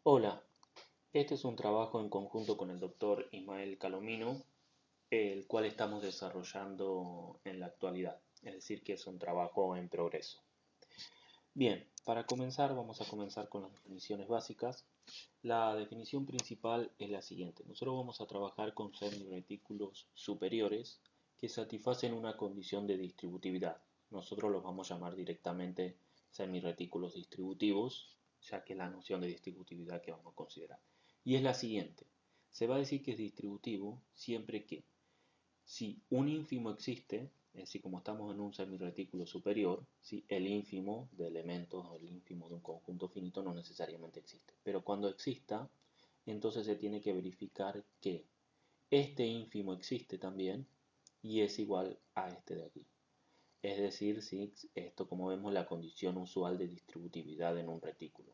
Hola, este es un trabajo en conjunto con el doctor Ismael Calomino, el cual estamos desarrollando en la actualidad, es decir, que es un trabajo en progreso. Bien, para comenzar vamos a comenzar con las definiciones básicas. La definición principal es la siguiente. Nosotros vamos a trabajar con semiretículos superiores que satisfacen una condición de distributividad. Nosotros los vamos a llamar directamente semiretículos distributivos, ya que es la noción de distributividad que vamos a considerar. Y es la siguiente. Se va a decir que es distributivo siempre que si un ínfimo existe, es decir, como estamos en un semiretículo superior, ¿sí? El ínfimo de elementos o el ínfimo de un conjunto finito no necesariamente existe. Pero cuando exista, entonces se tiene que verificar que este ínfimo existe también y es igual a este de aquí. Es decir, si esto, como vemos, la condición usual de distributividad en un retículo.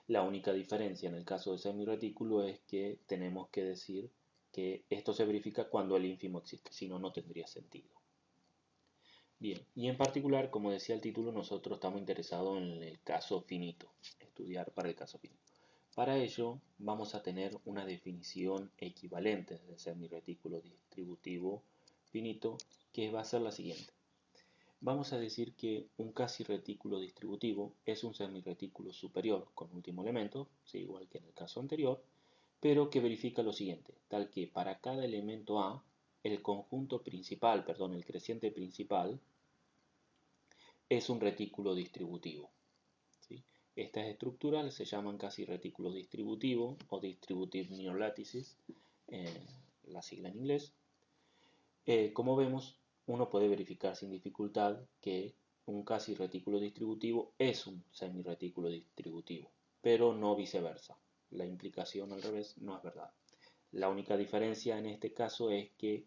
La única diferencia en el caso de semiretículo es que tenemos que decir que esto se verifica cuando el ínfimo existe, si no, no tendría sentido. Bien, y en particular, como decía el título, nosotros estamos interesados en el caso finito, estudiar para el caso finito. Para ello, vamos a tener una definición equivalente de semiretículo distributivo finito, que va a ser la siguiente. Vamos a decir que un casi retículo distributivo es un semiretículo superior con último elemento, ¿sí? Igual que en el caso anterior, pero que verifica lo siguiente, tal que para cada elemento A, el conjunto principal, perdón, el creciente principal, es un retículo distributivo, ¿sí? Estas estructuras se llaman casi retículos distributivos o distributive neural lattices, la sigla en inglés. Como vemos, uno puede verificar sin dificultad que un casi retículo distributivo es un semiretículo distributivo, pero no viceversa. La implicación al revés no es verdad. La única diferencia en este caso es que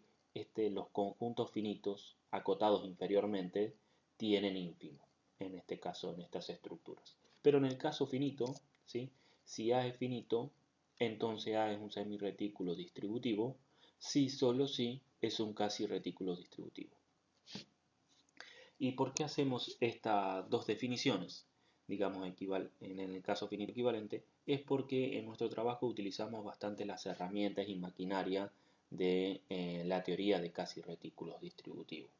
los conjuntos finitos acotados inferiormente tienen ínfimo, en este caso en estas estructuras. Pero en el caso finito, ¿sí? Si A es finito, entonces A es un semiretículo distributivo, si solo si es un casi retículo distributivo. ¿Y por qué hacemos estas dos definiciones? Digamos, en el caso finito equivalente, es porque en nuestro trabajo utilizamos bastante las herramientas y maquinaria de la teoría de casi retículos distributivos.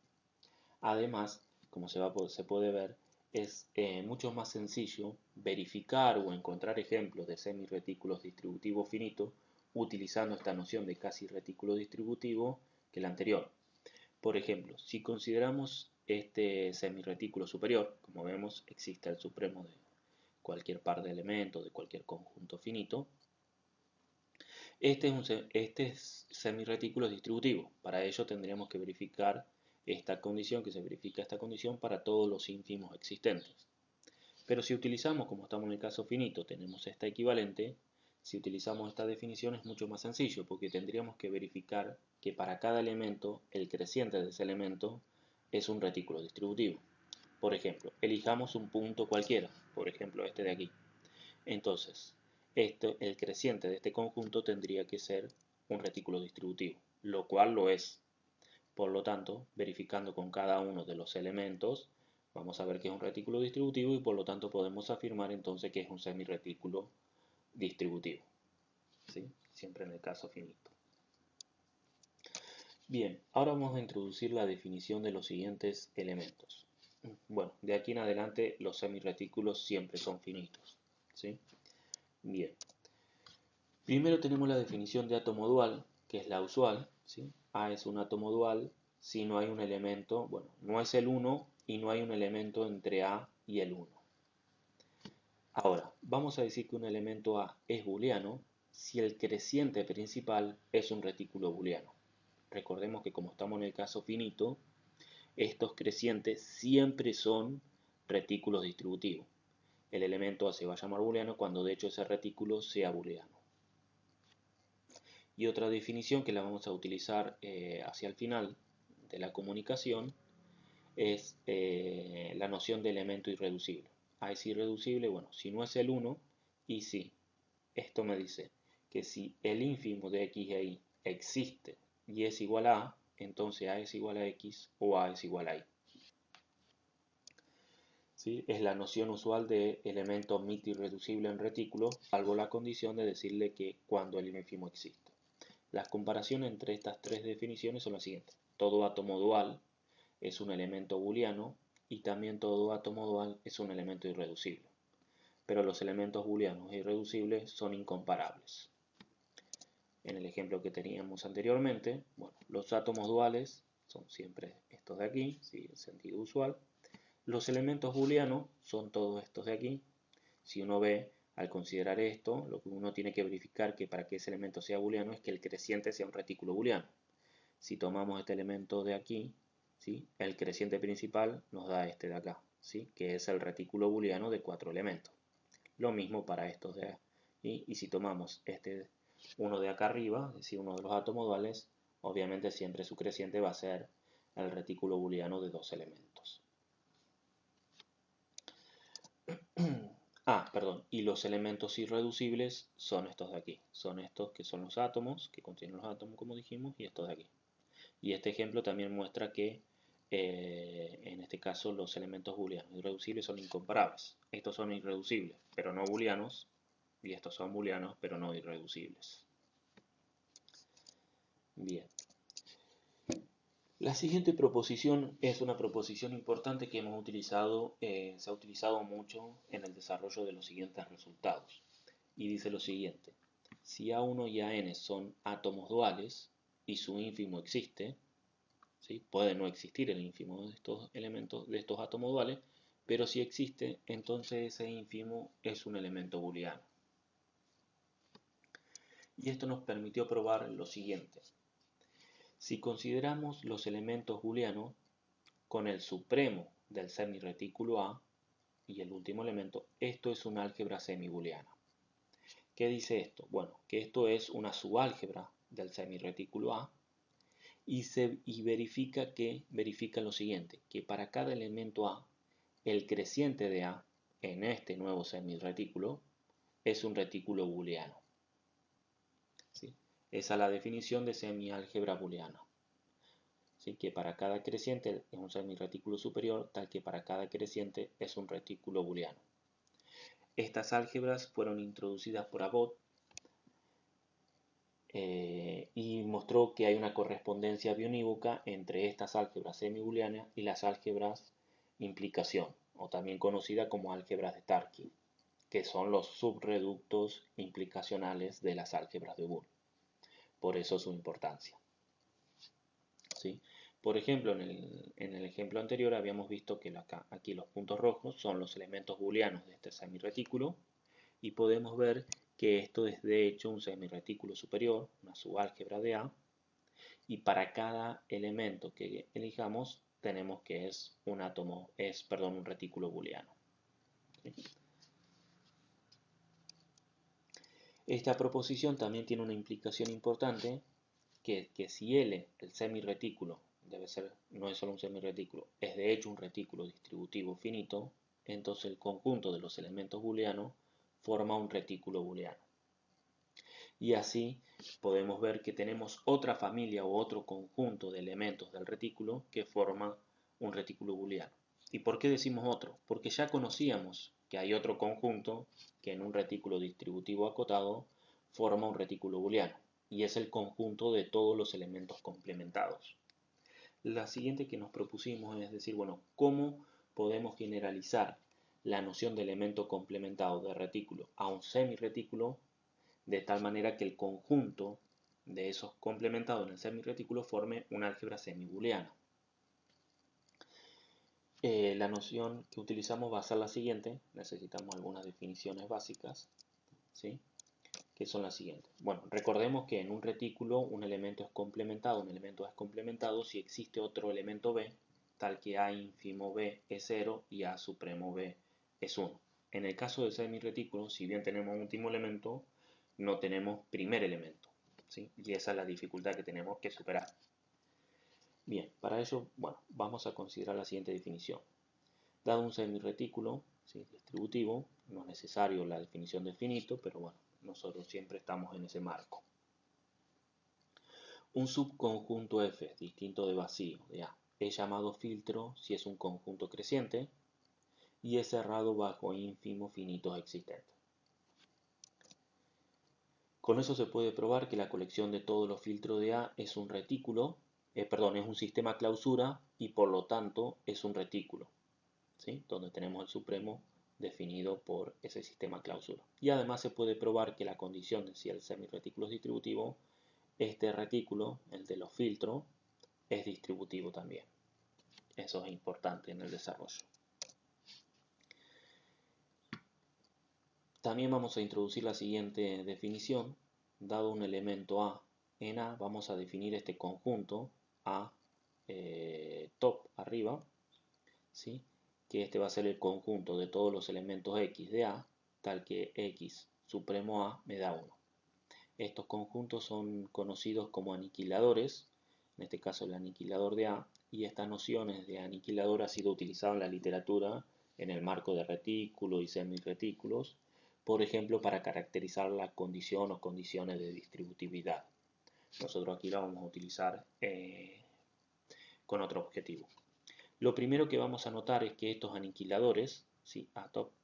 Además, como se puede ver, es mucho más sencillo verificar o encontrar ejemplos de semiretículos distributivos finitos utilizando esta noción de casi retículo distributivo que la anterior. Por ejemplo, si consideramos este semiretículo superior, como vemos, existe el supremo de cualquier par de elementos, de cualquier conjunto finito. Este semiretículo distributivo. Para ello tendríamos que verificar esta condición, que se verifica esta condición para todos los ínfimos existentes. Pero si utilizamos, como estamos en el caso finito, tenemos esta equivalente, si utilizamos esta definición es mucho más sencillo, porque tendríamos que verificar que para cada elemento, el creciente de ese elemento es un retículo distributivo. Por ejemplo, elijamos un punto cualquiera, por ejemplo este de aquí. Entonces, el creciente de este conjunto tendría que ser un retículo distributivo, lo cual lo es. Por lo tanto, verificando con cada uno de los elementos, vamos a ver que es un retículo distributivo y por lo tanto podemos afirmar entonces que es un semiretículo distributivo, ¿sí? Siempre en el caso finito. Bien, ahora vamos a introducir la definición de los siguientes elementos. Bueno, de aquí en adelante los semiretículos siempre son finitos, ¿sí? Bien, primero tenemos la definición de átomo dual, que es la usual, ¿sí? A es un átomo dual si no hay un elemento, bueno, no es el 1 y no hay un elemento entre A y el 1. Ahora, vamos a decir que un elemento A es booleano si el creciente principal es un retículo booleano. Recordemos que como estamos en el caso finito, estos crecientes siempre son retículos distributivos. El elemento A se va a llamar booleano cuando de hecho ese retículo sea booleano. Y otra definición que la vamos a utilizar hacia el final de la comunicación es la noción de elemento irreducible. A es irreducible, bueno, si no es el 1 y si esto me dice que si el ínfimo de x y y existe y es igual a entonces A es igual a x o A es igual a y. ¿sí? Es la noción usual de elemento MIT irreducible en retículo, salvo la condición de decirle que cuando el ínfimo existe. Las comparaciones entre estas tres definiciones son las siguientes. Todo átomo dual es un elemento booleano y también todo átomo dual es un elemento irreducible. Pero los elementos booleanos e irreducibles son incomparables. En el ejemplo que teníamos anteriormente, bueno, los átomos duales son siempre estos de aquí, ¿sí? El sentido usual. Los elementos booleanos son todos estos de aquí. Si uno ve, al considerar esto, lo que uno tiene que verificar que para que ese elemento sea booleano es que el creciente sea un retículo booleano. Si tomamos este elemento de aquí, ¿sí? El creciente principal nos da este de acá, ¿sí? Que es el retículo booleano de 4 elementos. Lo mismo para estos de aquí. Y si tomamos este uno de acá arriba, es decir, uno de los átomos duales, obviamente siempre su creciente va a ser el retículo booleano de 2 elementos. Perdón, y los elementos irreducibles son estos de aquí. Son estos que son los átomos, que contienen los átomos como dijimos, y estos de aquí. Y este ejemplo también muestra que en este caso los elementos booleanos irreducibles son incomparables. Estos son irreducibles, pero no booleanos, y estos son booleanos, pero no irreducibles. Bien. La siguiente proposición es una proposición importante que hemos utilizado, se ha utilizado mucho en el desarrollo de los siguientes resultados. Y dice lo siguiente: si A1 y AN son átomos duales y su ínfimo existe, ¿sí? Puede no existir el ínfimo de estos elementos, de estos átomos duales, pero si existe, entonces ese ínfimo es un elemento booleano. Y esto nos permitió probar lo siguiente. Si consideramos los elementos booleanos con el supremo del semirretículo A y el último elemento, esto es una álgebra semibooleana. ¿Qué dice esto? Bueno, que esto es una subálgebra del semirretículo A y verifica lo siguiente, que para cada elemento A, el creciente de A en este nuevo semirretículo es un retículo booleano. ¿Sí? Esa es la definición de semiálgebra booleana. ¿Sí? Que para cada creciente es un semirretículo superior, tal que para cada creciente es un retículo booleano. Estas álgebras fueron introducidas por Abbott y mostró que hay una correspondencia bionívoca entre estas álgebras semibooleanas y las álgebras implicación, o también conocida como álgebras de Tarski, que son los subreductos implicacionales de las álgebras de Boole. Por eso su importancia. ¿Sí? Por ejemplo, en el ejemplo anterior habíamos visto que aquí los puntos rojos son los elementos booleanos de este semirretículo y podemos ver que esto es de hecho un semirretículo superior, una subálgebra de A, y para cada elemento que elijamos tenemos que es un retículo booleano. ¿Sí? Esta proposición también tiene una implicación importante, que si L, el semirretículo, no es solo un semirretículo, es de hecho un retículo distributivo finito, entonces el conjunto de los elementos booleanos forma un retículo booleano. Y así podemos ver que tenemos otra familia o otro conjunto de elementos del retículo que forma un retículo booleano. ¿Y por qué decimos otro? Porque ya conocíamos que hay otro conjunto que en un retículo distributivo acotado forma un retículo booleano, y es el conjunto de todos los elementos complementados. La siguiente que nos propusimos es decir, bueno, ¿cómo podemos generalizar la noción de elemento complementado de retículo a un semirretículo de tal manera que el conjunto de esos complementados en el semirretículo forme una álgebra semibooleana? La noción que utilizamos va a ser la siguiente. Necesitamos algunas definiciones básicas, ¿sí? Que son las siguientes. Bueno, recordemos que en un retículo un elemento es complementado si existe otro elemento B, tal que A ínfimo B es 0 y A supremo B es 1. En el caso del semirretículo, si bien tenemos último elemento, no tenemos primer elemento, ¿sí? Y esa es la dificultad que tenemos que superar. Bien, para ello, bueno, vamos a considerar la siguiente definición. Dado un semirretículo, ¿sí?, distributivo, no es necesario la definición de finito, pero bueno, nosotros siempre estamos en ese marco. Un subconjunto F distinto de vacío de A es llamado filtro si es un conjunto creciente, y es cerrado bajo ínfimos finitos existentes. Con eso se puede probar que la colección de todos los filtros de A es un retículo, es un sistema clausura y por lo tanto es un retículo, ¿sí? Donde tenemos el supremo definido por ese sistema clausura. Y además se puede probar que la condición de si el semirretículo es distributivo, este retículo, el de los filtros, es distributivo también. Eso es importante en el desarrollo. También vamos a introducir la siguiente definición. Dado un elemento A en A, vamos a definir este conjunto A top arriba, ¿sí? Que este va a ser el conjunto de todos los elementos X de A, tal que X supremo A me da 1. Estos conjuntos son conocidos como aniquiladores, en este caso el aniquilador de A, y estas nociones de aniquilador ha sido utilizado en la literatura en el marco de retículos y semirretículos, por ejemplo, para caracterizar la condición o condiciones de distributividad. Nosotros aquí la vamos a utilizar con otro objetivo. Lo primero que vamos a notar es que estos aniquiladores, ¿sí?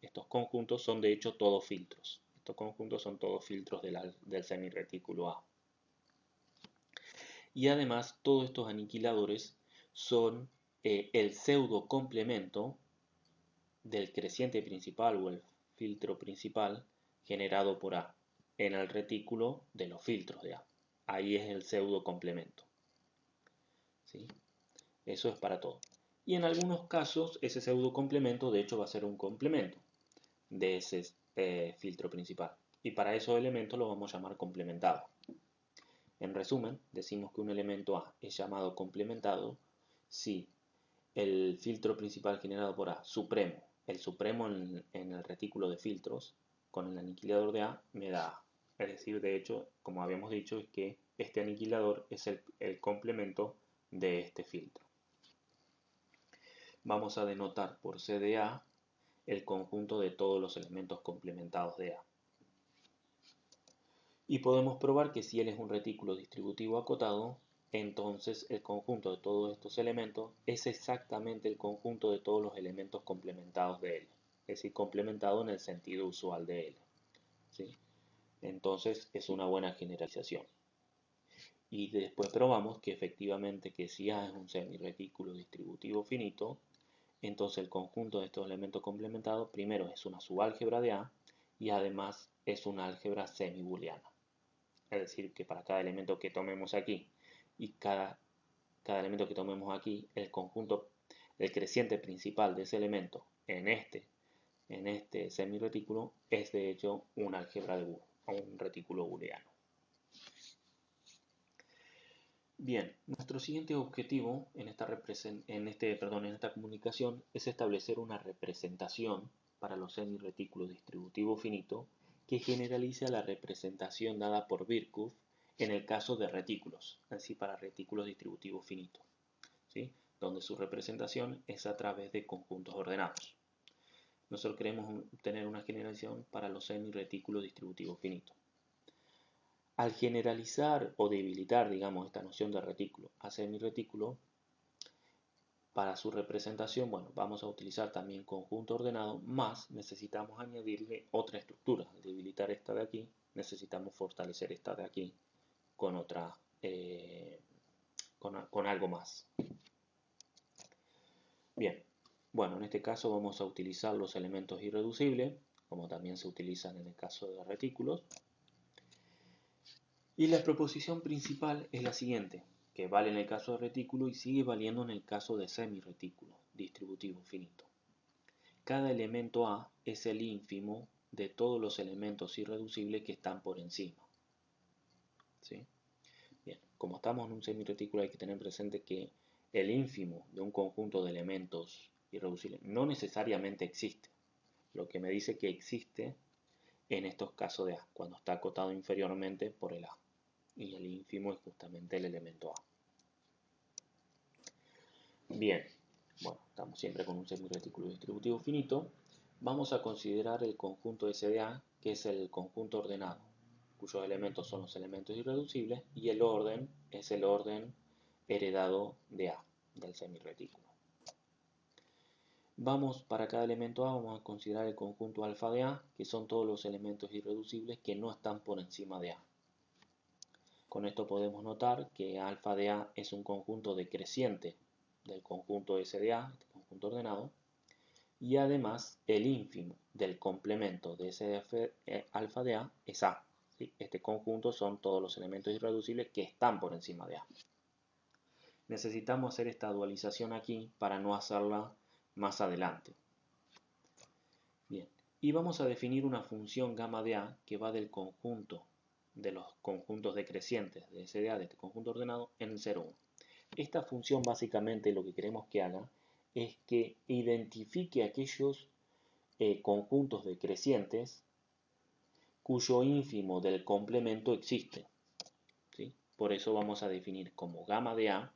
Estos conjuntos son de hecho todos filtros. Estos conjuntos son todos filtros del semirretículo A. Y además todos estos aniquiladores son el pseudo complemento del creciente principal o el filtro principal generado por A en el retículo de los filtros de A. Ahí es el pseudo complemento, ¿sí? Eso es para todo. Y en algunos casos ese pseudo complemento de hecho va a ser un complemento de ese filtro principal. Y para esos elementos lo vamos a llamar complementado. En resumen, decimos que un elemento A es llamado complementado si el filtro principal generado por A, supremo, el supremo en el retículo de filtros, con el aniquilador de A, me da A. Es decir, de hecho, como habíamos dicho, es que este aniquilador es el complemento de este filtro. Vamos a denotar por C de A el conjunto de todos los elementos complementados de A. Y podemos probar que si L es un retículo distributivo acotado, entonces el conjunto de todos estos elementos es exactamente el conjunto de todos los elementos complementados de L. Es decir, complementado en el sentido usual de L, ¿sí? Entonces es una buena generalización. Y después probamos que efectivamente que si A es un semirretículo distributivo finito, entonces el conjunto de estos elementos complementados primero es una subálgebra de A y además es una álgebra semibooleana. Es decir, que para cada elemento que tomemos aquí y cada elemento que tomemos aquí, el conjunto, el creciente principal de ese elemento en este semirretículo es de hecho una álgebra de Boole, o un retículo booleano. Bien, nuestro siguiente objetivo en esta comunicación es establecer una representación para los semirretículos distributivos finitos que generalice a la representación dada por Birkhoff en el caso de retículos, así para retículos distributivos finitos, ¿sí? Donde su representación es a través de conjuntos ordenados. Nosotros queremos tener una generalización para los semirretículos distributivos finitos. Al generalizar o debilitar, digamos, esta noción de retículo a semirretículo, para su representación, bueno, vamos a utilizar también conjunto ordenado, más necesitamos añadirle otra estructura. Al debilitar esta de aquí, necesitamos fortalecer esta de aquí con otra, con algo más. Bien, bueno, en este caso vamos a utilizar los elementos irreducibles, como también se utilizan en el caso de retículos. Y la proposición principal es la siguiente, que vale en el caso de retículo y sigue valiendo en el caso de semirretículo, distributivo finito. Cada elemento A es el ínfimo de todos los elementos irreducibles que están por encima. ¿Sí? Bien, como estamos en un semirretículo hay que tener presente que el ínfimo de un conjunto de elementos irreducibles no necesariamente existe. Lo que me dice que existe en estos casos de A, cuando está acotado inferiormente por el A. Y el ínfimo es justamente el elemento A. Bien, bueno, estamos siempre con un semirretículo distributivo finito. Vamos a considerar el conjunto S de A, que es el conjunto ordenado, cuyos elementos son los elementos irreducibles, y el orden es el orden heredado de A, del semirretículo. Para cada elemento A, vamos a considerar el conjunto alfa de A, que son todos los elementos irreducibles que no están por encima de A. Con esto podemos notar que alfa de A es un conjunto decreciente del conjunto S de A, este conjunto ordenado, y además el ínfimo del complemento de ese alfa de A es A. ¿Sí? Este conjunto son todos los elementos irreducibles que están por encima de A. Necesitamos hacer esta dualización aquí para no hacerla más adelante. Bien, y vamos a definir una función gamma de A que va del conjunto de los conjuntos decrecientes de S de A, de este conjunto ordenado, en el 0, 1. Esta función básicamente lo que queremos que haga es que identifique aquellos conjuntos decrecientes cuyo ínfimo del complemento existe. ¿Sí? Por eso vamos a definir como gamma de A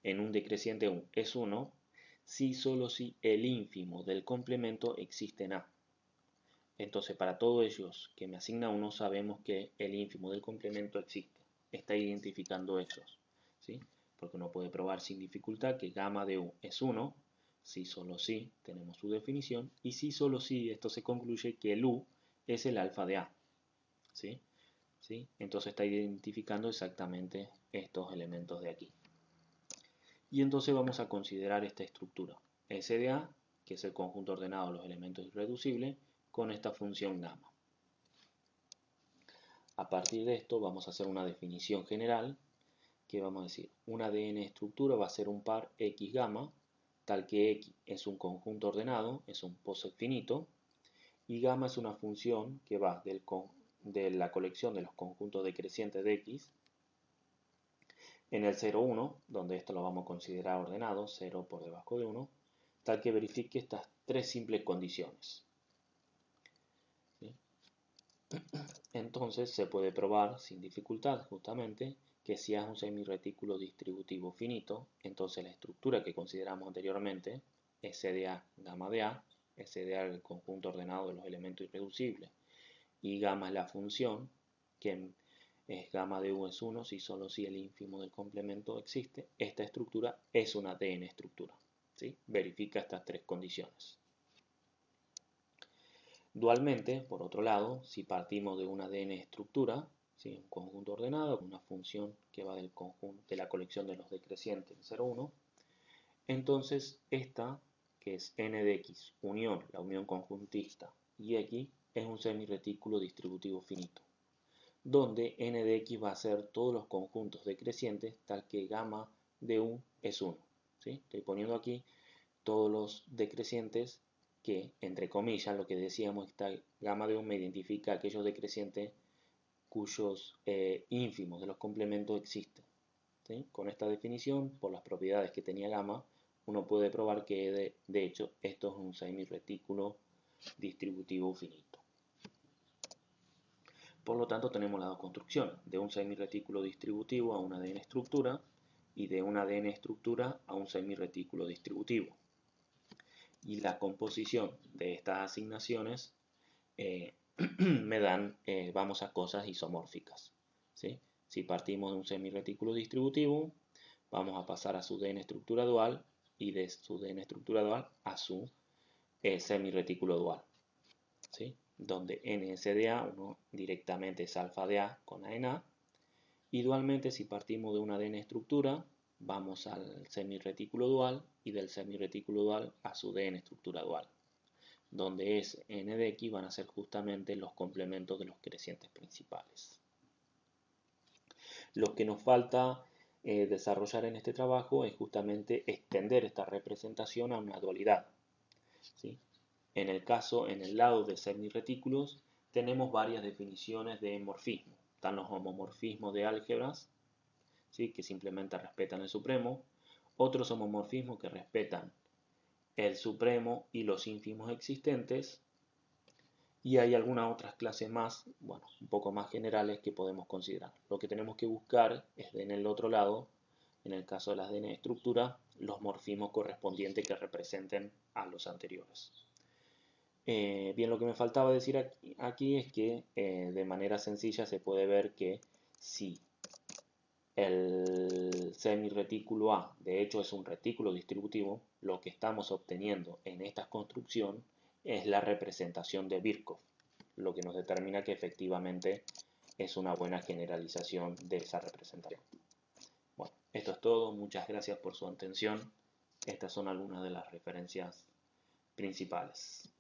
en un decreciente es 1 si solo si el ínfimo del complemento existe en A. Entonces para todos ellos que me asigna 1 sabemos que el ínfimo del complemento existe. Está identificando esos. ¿Sí? Porque uno puede probar sin dificultad que gamma de U es 1 si solo si tenemos su definición y si solo si esto se concluye que el U es el alfa de A. ¿Sí? ¿Sí? Entonces está identificando exactamente estos elementos de aquí. Y entonces vamos a considerar esta estructura S de A, que es el conjunto ordenado de los elementos irreducibles, con esta función gamma. A partir de esto vamos a hacer una definición general que vamos a decir, una ADN estructura va a ser un par X gamma, tal que X es un conjunto ordenado, es un POSIX finito, y gamma es una función que va de la colección de los conjuntos decrecientes de X en el 0, 1, donde esto lo vamos a considerar ordenado, 0 por debajo de 1, tal que verifique estas tres simples condiciones. ¿Sí? Entonces se puede probar sin dificultad justamente que si A es un semirretículo distributivo finito, entonces la estructura que consideramos anteriormente, S de A, gamma de A, S de A es el conjunto ordenado de los elementos irreducibles, y gamma es la función, que es gamma de U es 1 si solo si el ínfimo del complemento existe, esta estructura es una ADN estructura. ¿Sí? Verifica estas tres condiciones. Dualmente, por otro lado, si partimos de una ADN estructura, ¿sí? Un conjunto ordenado, una función que va del conjunto, de la colección de los decrecientes 0, 1, entonces esta, que es n de x unión, la unión conjuntista, y x, es un semirretículo distributivo finito, donde n de x va a ser todos los conjuntos decrecientes, tal que gamma de u es 1. ¿Sí? Estoy poniendo aquí todos los decrecientes que, entre comillas, lo que decíamos, esta gamma de 1 me identifica aquellos decrecientes cuyos ínfimos de los complementos existen. ¿Sí? Con esta definición, por las propiedades que tenía gamma, uno puede probar que de hecho esto es un semirretículo distributivo finito. Por lo tanto tenemos las dos construcciones, de un semirretículo distributivo a una ADN estructura y de una ADN estructura a un semirretículo distributivo. Y la composición de estas asignaciones me dan, vamos a cosas isomórficas. ¿Sí? Si partimos de un semirretículo distributivo, vamos a pasar a su DN estructura dual y de su DN estructura dual a su semirretículo dual. ¿Sí? Donde NSDA uno directamente es alfa de A con A en A. Y dualmente, si partimos de una ADN estructura, vamos al semirretículo dual y del semirretículo dual a su DN estructura dual, donde S, N de X van a ser justamente los complementos de los crecientes principales. Lo que nos falta desarrollar en este trabajo es justamente extender esta representación a una dualidad. ¿Sí? En el lado de semirretículos, tenemos varias definiciones de morfismo. Están los homomorfismos de álgebras, ¿sí? Que simplemente respetan el supremo, otros homomorfismos que respetan el supremo y los ínfimos existentes, y hay algunas otras clases más, bueno, un poco más generales que podemos considerar. Lo que tenemos que buscar es en el otro lado, en el caso de las ADN estructura, los morfismos correspondientes que representen a los anteriores. Bien, lo que me faltaba decir aquí es que de manera sencilla se puede ver que si El semiretículo A, de hecho, es un retículo distributivo. Lo que estamos obteniendo en esta construcción es la representación de Birkhoff, lo que nos determina que efectivamente es una buena generalización de esa representación. Bueno, esto es todo. Muchas gracias por su atención. Estas son algunas de las referencias principales.